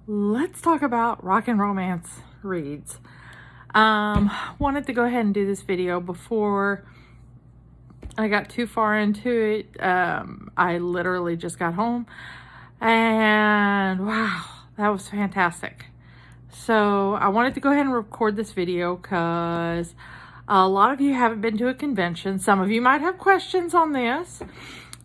let's talk about Rockin Romance Reads. Wanted to go ahead and do this video before I got too far into it. I literally just got home and wow, that was fantastic. So I wanted to go ahead and record this video because a lot of you haven't been to a convention. Some of you might have questions on this,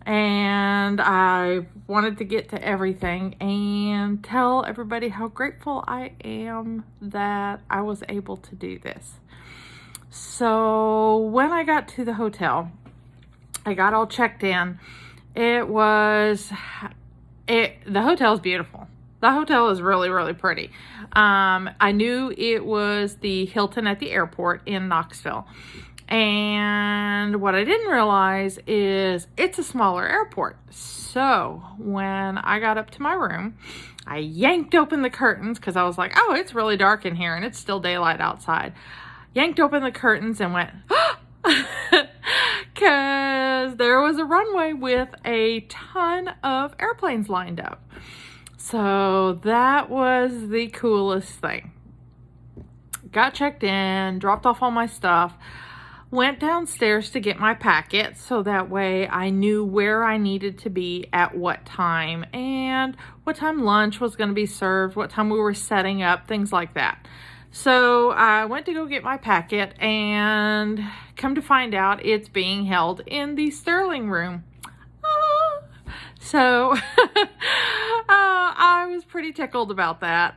and I wanted to get to everything and tell everybody how grateful I am that I was able to do this. So when I got to the hotel, I got all checked in. The hotel is beautiful. The hotel is really, really pretty. I knew it was the Hilton at the airport in Knoxville. And what I didn't realize is it's a smaller airport. So when I got up to my room, I yanked open the curtains because I was like, oh, it's really dark in here and it's still daylight outside. Yanked open the curtains and went, because there was a runway with a ton of airplanes lined up. So that was the coolest thing. Got checked in, dropped off all my stuff, went downstairs to get my packet so that way I knew where I needed to be at what time and what time lunch was going to be served, what time we were setting up, things like that. So I went to go get my packet and come to find out it's being held in the Sterling room. So I was pretty tickled about that.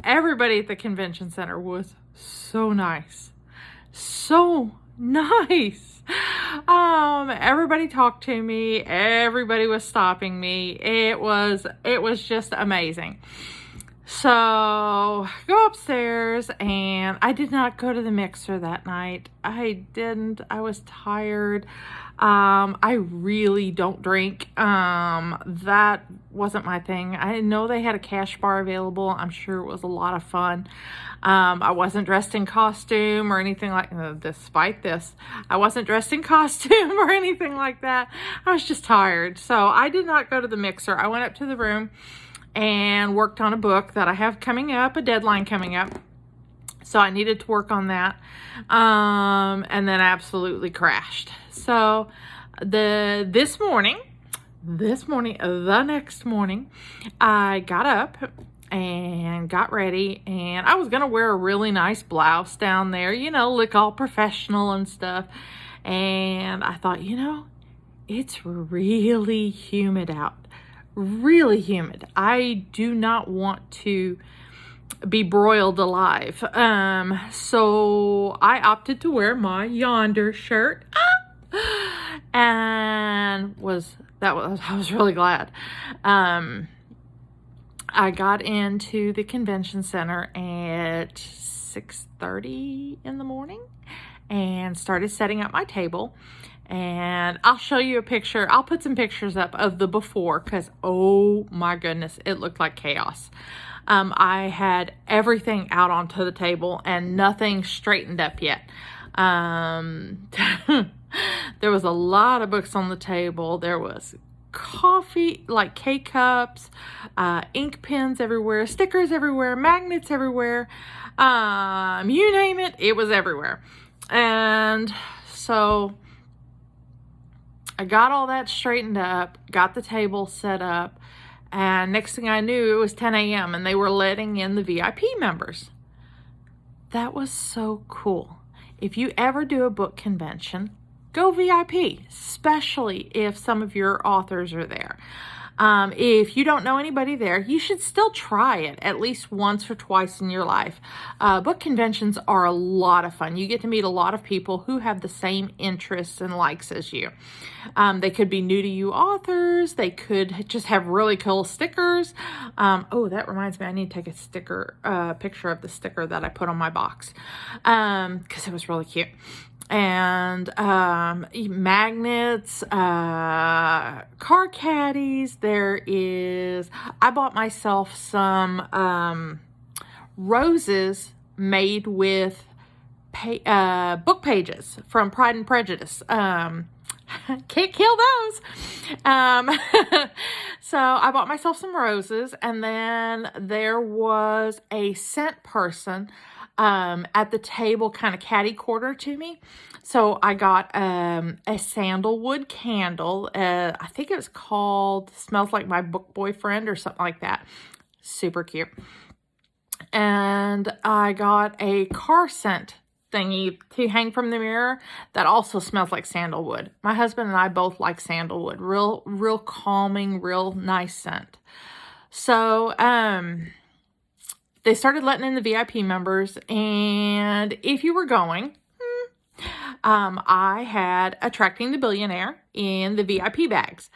Everybody at the convention center was so nice. So nice. Everybody talked to me. Everybody was stopping me. It was just amazing. So go upstairs, and I did not go to the mixer that night. I didn't. I was tired. I really don't drink. That wasn't my thing. I know they had a cash bar available. I'm sure it was a lot of fun. I wasn't dressed in costume or anything like, despite this, I wasn't dressed in costume or anything like that. I was just tired. So I did not go to the mixer. I went up to the room and worked on a book that I have coming up, a deadline coming up. So I needed to work on that. And then absolutely crashed. So the next morning, I got up and got ready, and I was going to wear a really nice blouse down there, look all professional and stuff. And I thought, it's really humid out. Really humid. I do not want to be broiled alive. So I opted to wear my yonder shirt. And I was really glad. I got into the convention center at 6:30 in the morning and started setting up my table. And I'll show you a picture. I'll put some pictures up of the before because, oh my goodness, it looked like chaos. I had everything out onto the table and nothing straightened up yet. There was a lot of books on the table. There was coffee, like K-cups, ink pens everywhere, stickers everywhere, magnets everywhere. You name it, it was everywhere. And so I got all that straightened up, got the table set up, and next thing I knew, it was 10 a.m. and they were letting in the VIP members. That was so cool. If you ever do a book convention, go VIP, especially if some of your authors are there. If you don't know anybody there, you should still try it at least once or twice in your life. Book conventions are a lot of fun. You get to meet a lot of people who have the same interests and likes as you. They could be new to you authors. They could just have really cool stickers. Oh, that reminds me, I need to take a picture of the sticker that I put on my box because it was really cute. And magnets, car caddies. I bought myself some roses made with book pages from Pride and Prejudice. Can't kill those. So I bought myself some roses, and then there was a scent person at the table, kind of catty corner to me. So I got a sandalwood candle. I think it was called Smells Like My Book Boyfriend or something like that. Super cute. And I got a car scent thingy to hang from the mirror that also smells like sandalwood. My husband and I both like sandalwood. Real calming, real nice scent. So, they started letting in the VIP members, and if you were going, I had Attracting the Billionaire in the VIP bags.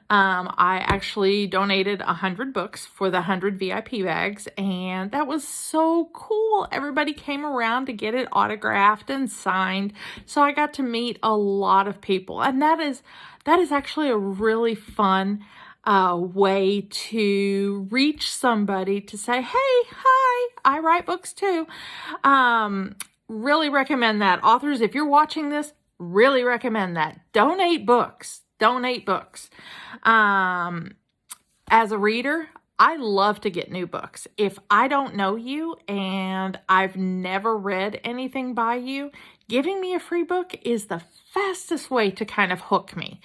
I actually donated 100 books for the 100 VIP bags, and that was so cool. Everybody came around to get it autographed and signed, so I got to meet a lot of people, and that is actually a really fun way to reach somebody to say, hey, hi, I write books too. Really recommend that. Authors, if you're watching this, really recommend that. Donate books. Donate books. As a reader, I love to get new books. If I don't know you and I've never read anything by you, giving me a free book is the fastest way to kind of hook me.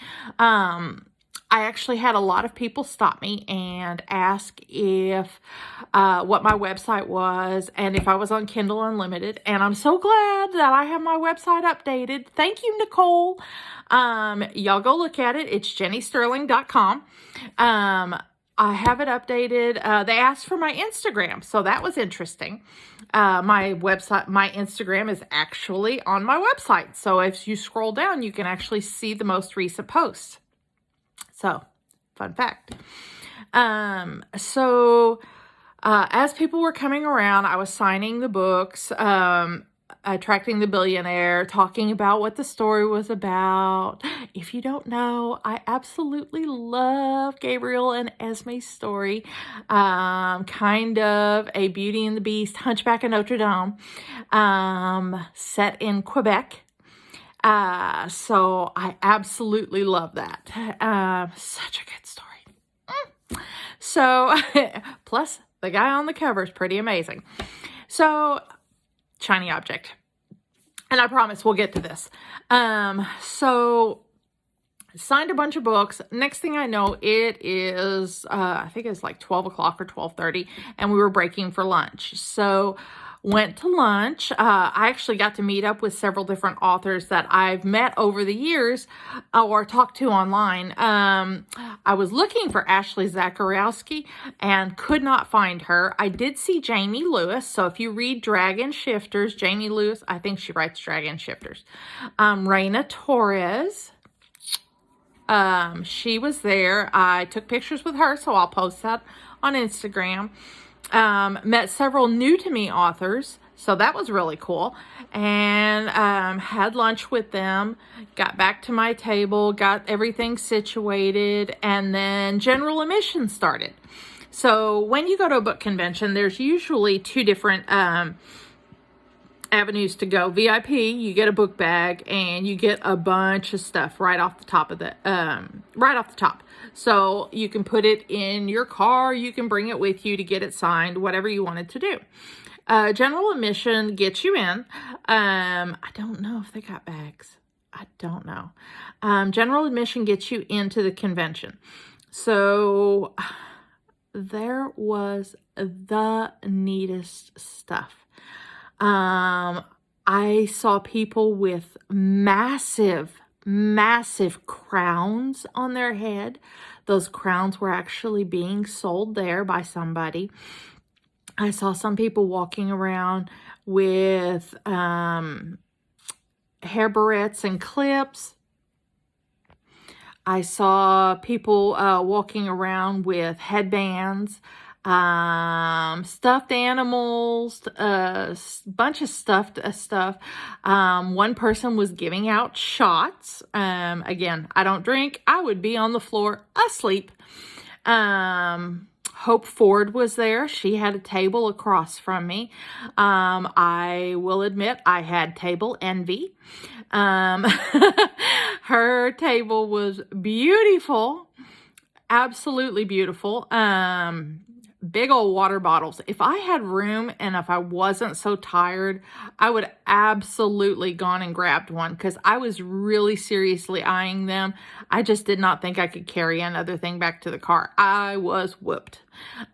I actually had a lot of people stop me and ask if what my website was and if I was on Kindle Unlimited. And I'm so glad that I have my website updated. Thank you, Nicole. Y'all go look at it. It's jennysterling.com. I have it updated. They asked for my Instagram, so that was interesting. My Instagram is actually on my website. So if you scroll down, you can actually see the most recent posts. So, fun fact. As people were coming around, I was signing the books, Attracting the Billionaire, talking about what the story was about. If you don't know, I absolutely love Gabriel and Esme's story. Kind of a Beauty and the Beast, Hunchback of Notre Dame, set in Quebec. So I absolutely love that. Such a good story. So, plus the guy on the cover is pretty amazing. So, shiny object. And I promise we'll get to this. So signed a bunch of books. Next thing I know, it is, I think it's like 12 o'clock or 12:30, and we were breaking for lunch. So went to lunch. I actually got to meet up with several different authors that I've met over the years or talked to online. I was looking for Ashley Zachariowski and could not find her. I did see Jamie Lewis. So if you read Dragon Shifters, Jamie Lewis, I think she writes Dragon Shifters. Raina Torres. She was there. I took pictures with her, so I'll post that on Instagram. Met several new to me authors, so that was really cool, and had lunch with them, got back to my table, got everything situated, and then general admission started. So when you go to a book convention, there's usually two different avenues to go. VIP, you get a book bag and you get a bunch of stuff right off the top of the so you can put it in your car, you can bring it with you to get it signed, whatever you wanted to do. General admission gets you in. I don't know if they got bags. I don't know. General admission gets you into the convention. So there was the neatest stuff. I saw people with massive crowns on their head. Those crowns were actually being sold there by somebody. I saw some people walking around with hair barrettes and clips. I saw people walking around with headbands, stuffed animals, bunch of stuffed stuff. One person was giving out shots. Again, I don't drink. I would be on the floor asleep. Hope Ford was there. She had a table across from me. I will admit I had table envy. Her table was beautiful. Absolutely beautiful. Big old water bottles. If I had room and if I wasn't so tired, I would absolutely gone and grabbed one because I was really seriously eyeing them. I just did not think I could carry another thing back to the car. I was whooped.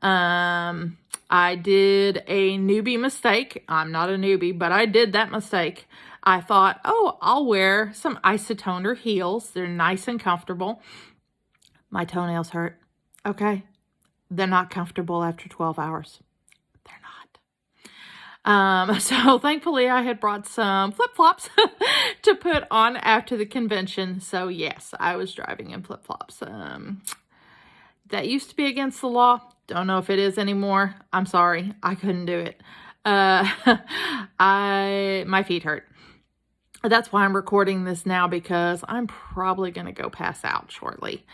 I did a newbie mistake. I'm not a newbie, but I did that mistake. I thought, oh, I'll wear some isotoner heels. They're nice and comfortable. My toenails hurt. Okay. They're not comfortable after 12 hours. They're not. So thankfully I had brought some flip-flops to put on after the convention. So yes, I was driving in flip-flops. That used to be against the law. Don't know if it is anymore. I'm sorry. I couldn't do it. My feet hurt. That's why I'm recording this now, because I'm probably going to go pass out shortly.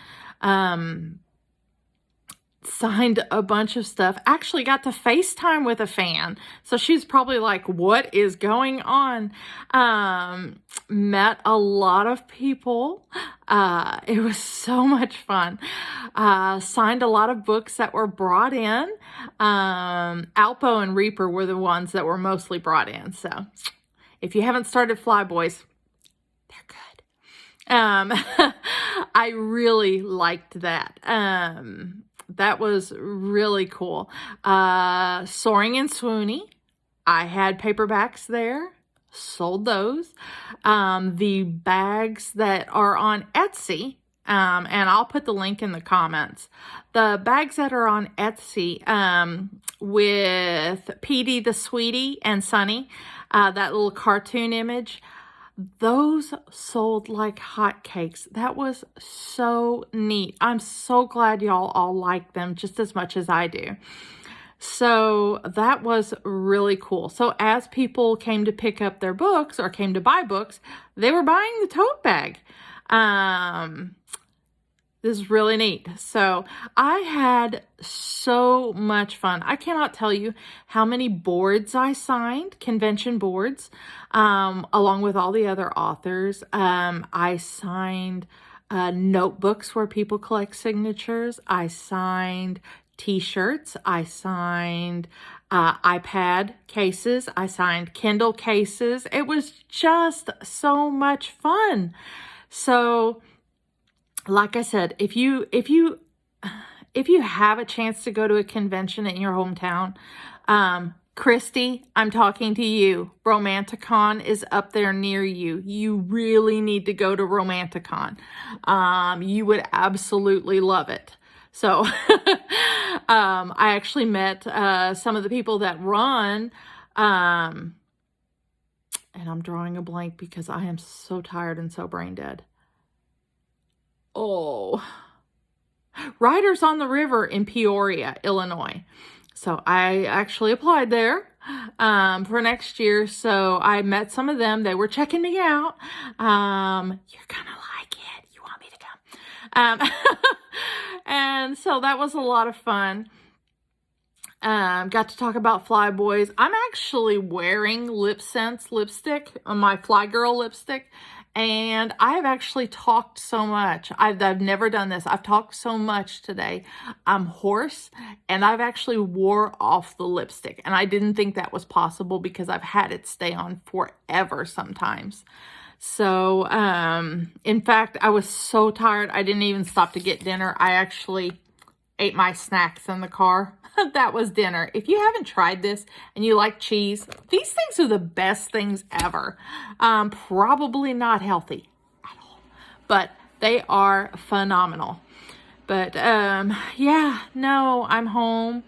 Signed a bunch of stuff. Actually got to FaceTime with a fan. So she's probably like, what is going on? Met a lot of people. It was so much fun. Signed a lot of books that were brought in. Alpo and Reaper were the ones that were mostly brought in. So if you haven't started Flyboys, they're good. I really liked that. That was really cool. Soaring and Swoony. I had paperbacks there. Sold those. The bags that are on Etsy, and I'll put the link in the comments. The bags that are on Etsy with Petey the Sweetie and Sunny, that little cartoon image, those sold like hotcakes. That was so neat. I'm so glad y'all all like them just as much as I do. So that was really cool. So as people came to pick up their books or came to buy books, they were buying the tote bag. This is really neat. So I had so much fun. I cannot tell you how many boards I signed, convention boards, along with all the other authors. I signed notebooks where people collect signatures. I signed t-shirts. I signed iPad cases. I signed Kindle cases. It was just so much fun. So like I said, if you have a chance to go to a convention in your hometown, Christy, I'm talking to you. Romanticon is up there near you. You really need to go to Romanticon. You would absolutely love it. So I actually met some of the people that run, and I'm drawing a blank because I am so tired and so brain dead. Oh, Riders on the River in Peoria, Illinois. So I actually applied there for next year. So I met some of them. They were checking me out. You're gonna like it. You want me to come? And so that was a lot of fun. Got to talk about Flyboys. I'm actually wearing Lip Sense lipstick, my Fly Girl lipstick. And I have actually talked so much. I've never done this. I've talked so much today. I'm hoarse, and I've actually wore off the lipstick. And I didn't think that was possible because I've had it stay on forever sometimes. So, in fact, I was so tired, I didn't even stop to get dinner. I actually ate my snacks in the car. That was dinner. If you haven't tried this and you like cheese, these things are the best things ever. Probably not healthy at all, but they are phenomenal. But yeah, no, I'm home.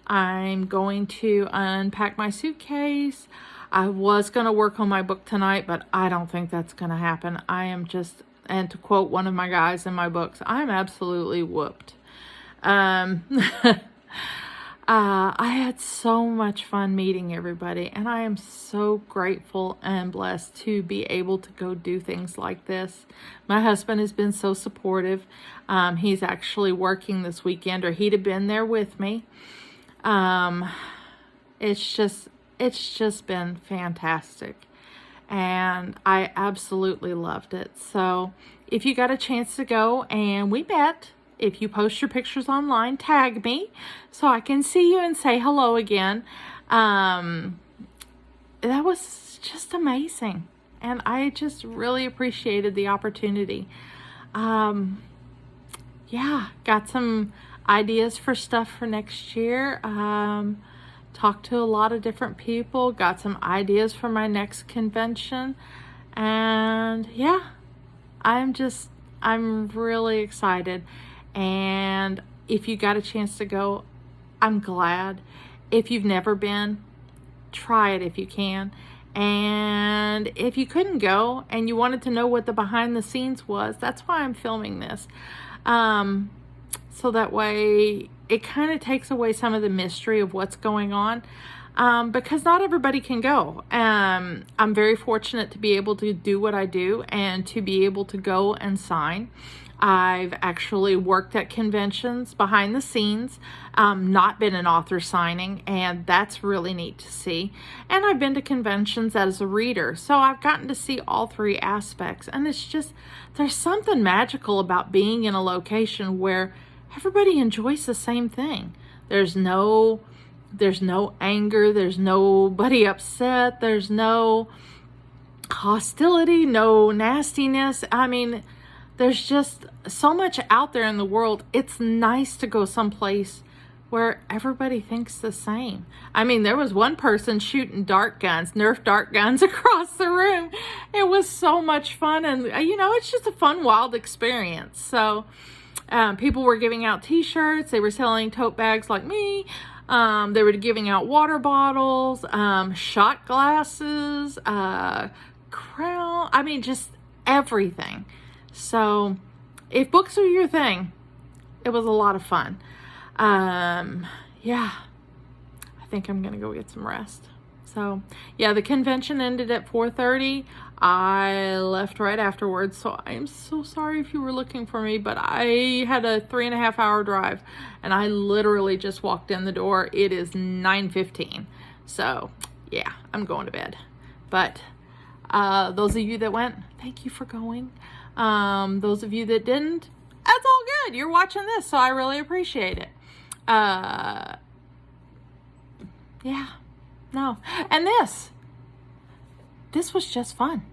I'm going to unpack my suitcase. I was going to work on my book tonight, but I don't think that's going to happen. I am just, and to quote one of my guys in my books, I'm absolutely whooped. I had so much fun meeting everybody, and I am so grateful and blessed to be able to go do things like this. My husband has been so supportive. He's actually working this weekend, or he'd have been there with me. It's just been fantastic. and I absolutely loved it. So if you got a chance to go and we met, if you post your pictures online, tag me so I can see you and say hello again. That was just amazing, and I just really appreciated the opportunity. Yeah, got some ideas for stuff for next year. Talked to a lot of different people, got some ideas for my next convention, and yeah, I'm really excited. And if you got a chance to go, I'm glad. If you've never been, try it if you can. And if you couldn't go and you wanted to know what the behind the scenes was, that's why I'm filming this. So that way it kind of takes away some of the mystery of what's going on, because not everybody can go. I'm very fortunate to be able to do what I do and to be able to go and sign. I've actually worked at conventions behind the scenes, not been an author signing, and that's really neat to see. And I've been to conventions as a reader, so I've gotten to see all three aspects. And it's just, there's something magical about being in a location where everybody enjoys the same thing. There's no anger, there's nobody upset, there's no hostility, no nastiness. I mean, there's just so much out there in the world. It's nice to go someplace where everybody thinks the same. I mean, there was one person shooting dart guns, Nerf dart guns across the room. It was so much fun, and it's just a fun, wild experience. So people were giving out t-shirts, they were selling tote bags like me, they were giving out water bottles, shot glasses, crown, I mean, just everything. So if books are your thing, it was a lot of fun. Yeah, I think I'm gonna go get some rest. So yeah, the convention ended at 4:30. I left right afterwards, so I'm so sorry if you were looking for me, but I had a 3.5-hour drive, and I literally just walked in the door. It is 9:15, so yeah, I'm going to bed. But those of you that went, thank you for going. Those of you that didn't, that's all good. You're watching this, so I really appreciate it. Yeah, no. And this was just fun.